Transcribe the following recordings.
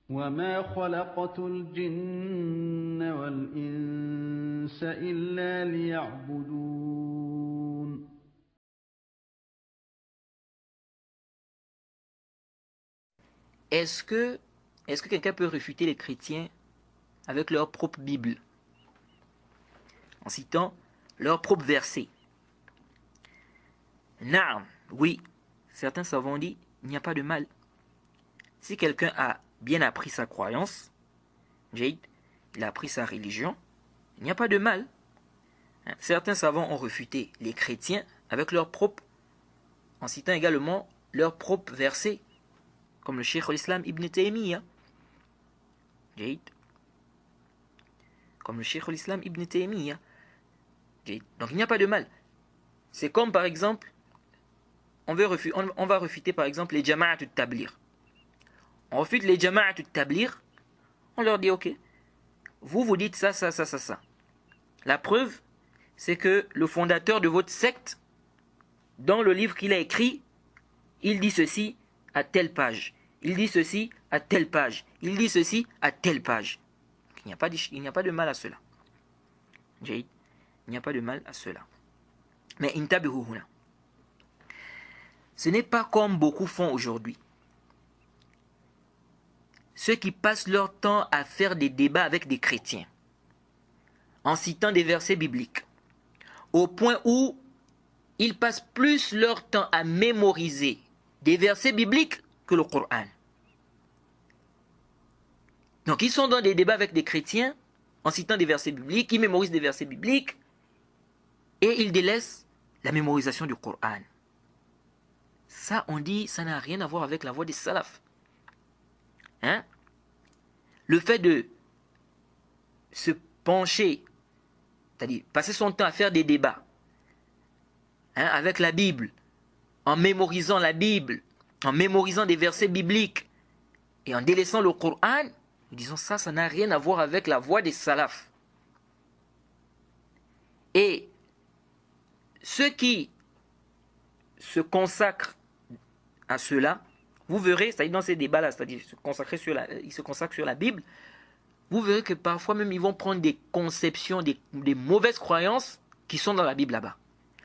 وَمَا خَلَقْتُ الْجِنَّ وَالْإِنسَ إِلَّا لِيَعْبُدُونِ. Est-ce que, est-ce que quelqu'un peut réfuter les chrétiens avec leur propre Bible, en citant leur propre verset? Naam, oui. Certains savants disent il n'y a pas de mal. Si quelqu'un a bien appris sa croyance, il a appris sa religion, il n'y a pas de mal. Certains savants ont refuté les chrétiens avec leur propre, en citant également leur propre verset, comme le Cheikh al-Islam Ibn Taymiyyah. Comme le Cheikh al-Islam Ibn Taymiyyah. Donc il n'y a pas de mal. C'est comme par exemple, on va refuter par exemple les Jama'at al-Tablir. On refute les Jama'at al-Tablir, on leur dit ok, vous dites ça. La preuve, c'est que le fondateur de votre secte, dans le livre qu'il a écrit, il dit ceci à telle page. Il dit ceci à telle page. Il dit ceci à telle page. Il n'y a pas de mal à cela. Il n'y a pas de mal à cela. Mais intabihu huna. Ce n'est pas comme beaucoup font aujourd'hui. Ceux qui passent leur temps à faire des débats avec des chrétiens, en citant des versets bibliques, au point où ils passent plus leur temps à mémoriser des versets bibliques que le Coran. Donc ils sont dans des débats avec des chrétiens, en citant des versets bibliques, ils mémorisent des versets bibliques, et ils délaissent la mémorisation du Coran. Ça, on dit, ça n'a rien à voir avec la voie des salafs. Hein? Le fait de se pencher, c'est-à-dire passer son temps à faire des débats avec la Bible, en mémorisant la Bible, en mémorisant des versets bibliques et en délaissant le Coran, nous disons ça n'a rien à voir avec la voie des salafs. Et ceux qui se consacrent à cela, vous verrez, c'est-à-dire dans ces débats-là, c'est-à-dire ils se consacrent sur la Bible, vous verrez que parfois même ils vont prendre des conceptions, des mauvaises croyances qui sont dans la Bible là-bas.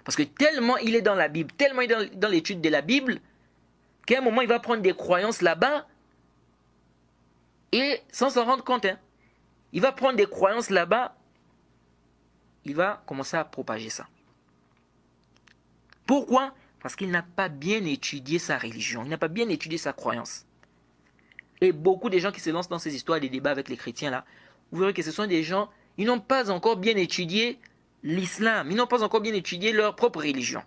Parce que tellement il est dans la Bible, tellement il est dans l'étude de la Bible, qu'à un moment il va prendre des croyances là-bas et sans s'en rendre compte, il va prendre des croyances là-bas, il va commencer à propager ça. Pourquoi? Parce qu'il n'a pas bien étudié sa religion, il n'a pas bien étudié sa croyance. Et beaucoup de gens qui se lancent dans ces histoires des débats avec les chrétiens là, vous verrez que ce sont des gens, ils n'ont pas encore bien étudié l'islam, ils n'ont pas encore bien étudié leur propre religion.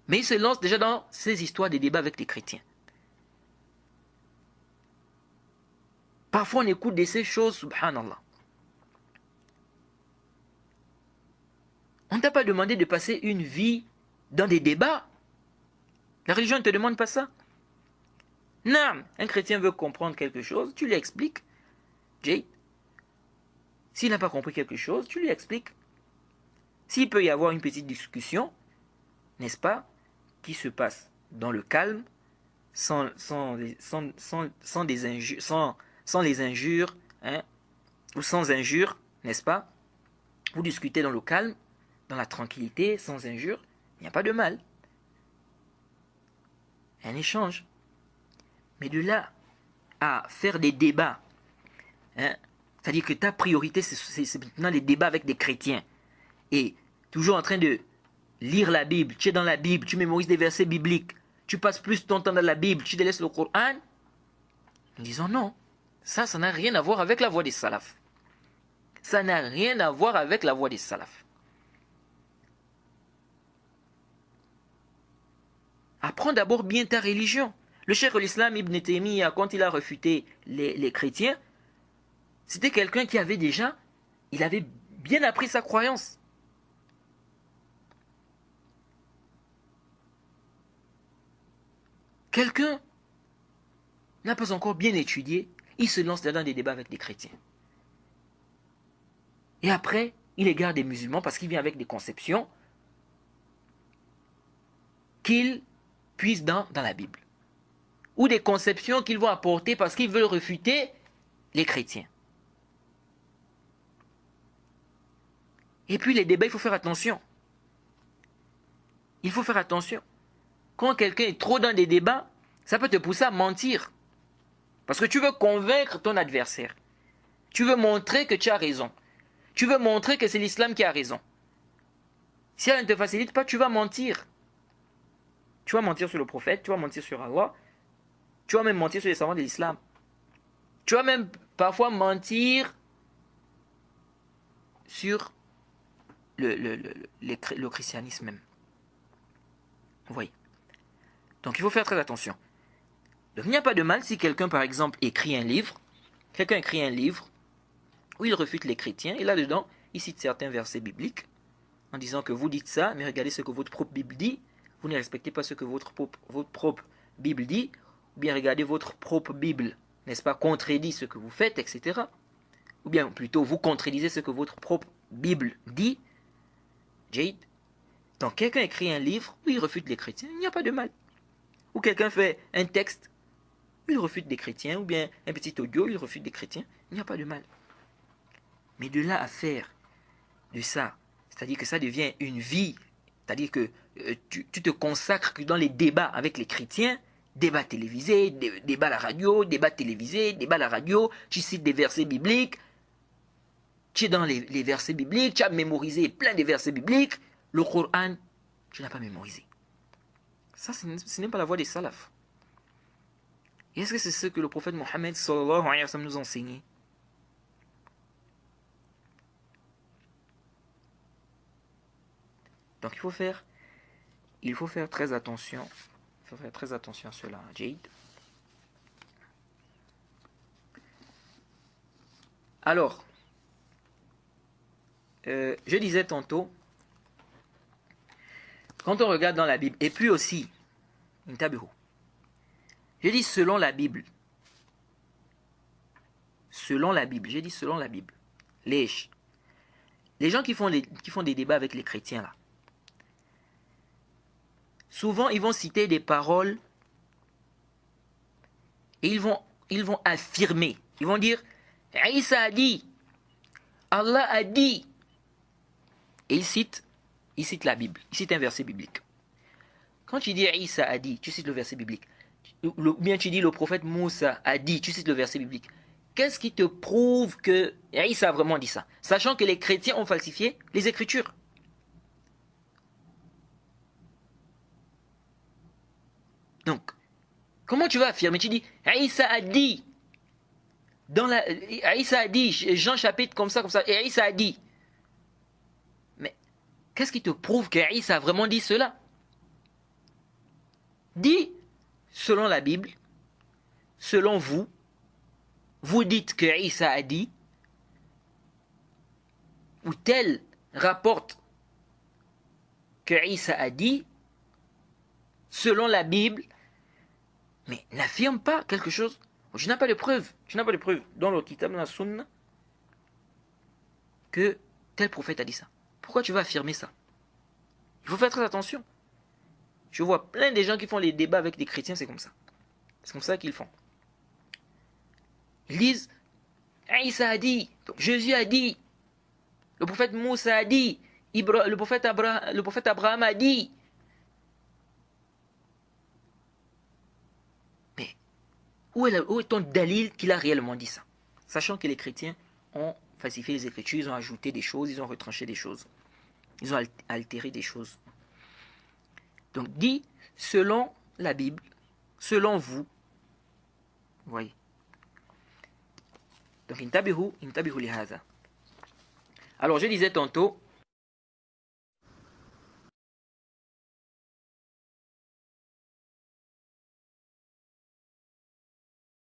Mais ils se lancent déjà dans ces histoires des débats avec les chrétiens. Parfois on écoute de ces choses, subhanallah. On ne t'a pas demandé de passer une vie dans des débats. La religion ne te demande pas ça. Non, un chrétien veut comprendre quelque chose, tu lui expliques. S'il n'a pas compris quelque chose, tu lui expliques. S'il peut y avoir une petite discussion, n'est-ce pas, qui se passe dans le calme, sans les injures, ou sans injures, n'est-ce pas? Vous discutez dans le calme, dans la tranquillité, sans injures, il n'y a pas de mal. Un échange. Mais de là à faire des débats, c'est-à-dire que ta priorité, c'est maintenant les débats avec des chrétiens. Et toujours en train de lire la Bible, tu es dans la Bible, tu mémorises des versets bibliques, tu passes plus ton temps dans la Bible, tu délaisses le Coran. Nous disons non, ça n'a rien à voir avec la voie des salafs. Ça n'a rien à voir avec la voie des salafs. Apprends d'abord bien ta religion. Le Cheikh al-Islam Ibn Taymiyyah, quand il a refuté les chrétiens, c'était quelqu'un qui avait déjà, il avait bien appris sa croyance. Quelqu'un n'a pas encore bien étudié, il se lance dans des débats avec des chrétiens. Et après, il égare des musulmans parce qu'il vient avec des conceptions qu'il puise dans la Bible. ou des conceptions qu'ils vont apporter parce qu'ils veulent refuter les chrétiens. Et puis les débats, il faut faire attention. Il faut faire attention. Quand quelqu'un est trop dans des débats, ça peut te pousser à mentir. Parce que tu veux convaincre ton adversaire. Tu veux montrer que tu as raison. Tu veux montrer que c'est l'islam qui a raison. Si elle ne te facilite pas, tu vas mentir. Tu vas mentir sur le prophète, tu vas mentir sur Allah, tu vas même mentir sur les savants de l'islam. Tu vas même parfois mentir sur le christianisme même. Vous voyez. Donc il faut faire très attention. Donc il n'y a pas de mal si quelqu'un, par exemple, écrit un livre. Quelqu'un écrit un livre où il refute les chrétiens. Et là-dedans, il cite certains versets bibliques en disant que vous dites ça, mais regardez ce que votre propre Bible dit. Vous ne respectez pas ce que votre propre Bible dit. Ou bien regardez votre propre Bible, n'est-ce pas, contredit ce que vous faites, etc. Ou bien plutôt, vous contredisez ce que votre propre Bible dit. Jade. Donc quelqu'un écrit un livre où il refute les chrétiens, il n'y a pas de mal. Ou quelqu'un fait un texte où il refute des chrétiens, ou bien un petit audio où il refute des chrétiens, il n'y a pas de mal. Mais de là à faire de ça, c'est-à-dire que ça devient une vie, c'est-à-dire que tu te consacres que dans les débats avec les chrétiens, débats télévisés, débats à la radio, débats télévisés, débats à la radio, tu cites des versets bibliques, tu es dans les versets bibliques, tu as mémorisé plein de versets bibliques, le Coran, tu n'as pas mémorisé. Ça, ce n'est pas la voie des salafs. Et est-ce que c'est ce que le prophète Mohammed sallallahu alayhi wa sallam nous enseignait? Donc il faut faire très attention. Il faut faire très attention à cela, Jade. Alors, je disais tantôt, quand on regarde dans la Bible, et puis aussi, je dis selon la Bible. Selon la Bible, j'ai dit selon la Bible. Les gens qui font des débats avec les chrétiens là, souvent ils vont citer des paroles et ils vont affirmer. Ils vont dire Isa a dit, Allah a dit. Et ils citent la Bible, ils citent un verset biblique. Quand tu dis Isa a dit, tu cites le verset biblique. Ou bien tu dis le prophète Moussa a dit, tu cites le verset biblique. Qu'est-ce qui te prouve que Isa a vraiment dit ça? Sachant que les chrétiens ont falsifié les Écritures. Donc, comment tu vas affirmer? Tu dis Isa a dit. Isa a dit, Jean chapitre comme ça, et Isa a dit. Mais qu'est-ce qui te prouve que Isa a vraiment dit cela? Dis, selon la Bible, selon vous, vous dites que Isa a dit, ou tel rapporte que Isa a dit, selon la Bible, mais n'affirme pas quelque chose. Je n'ai pas de preuve. Tu n'as pas de preuve dans le Kitab, dans la Sunna, que tel prophète a dit ça. Pourquoi tu vas affirmer ça? Il faut faire très attention. Je vois plein de gens qui font les débats avec des chrétiens, c'est comme ça. C'est comme ça qu'ils font. Ils disent, Isa a dit, Jésus a dit, le prophète Moussa a dit, le prophète Abraham a dit. Mais où est ton dalil qu'il a réellement dit ça? Sachant que les chrétiens ont falsifié les Écritures, ils ont ajouté des choses, ils ont retranché des choses. Ils ont altéré des choses. Donc, dit, selon la Bible, selon vous, voyez. Donc, intabihu lihada. Alors, je disais tantôt,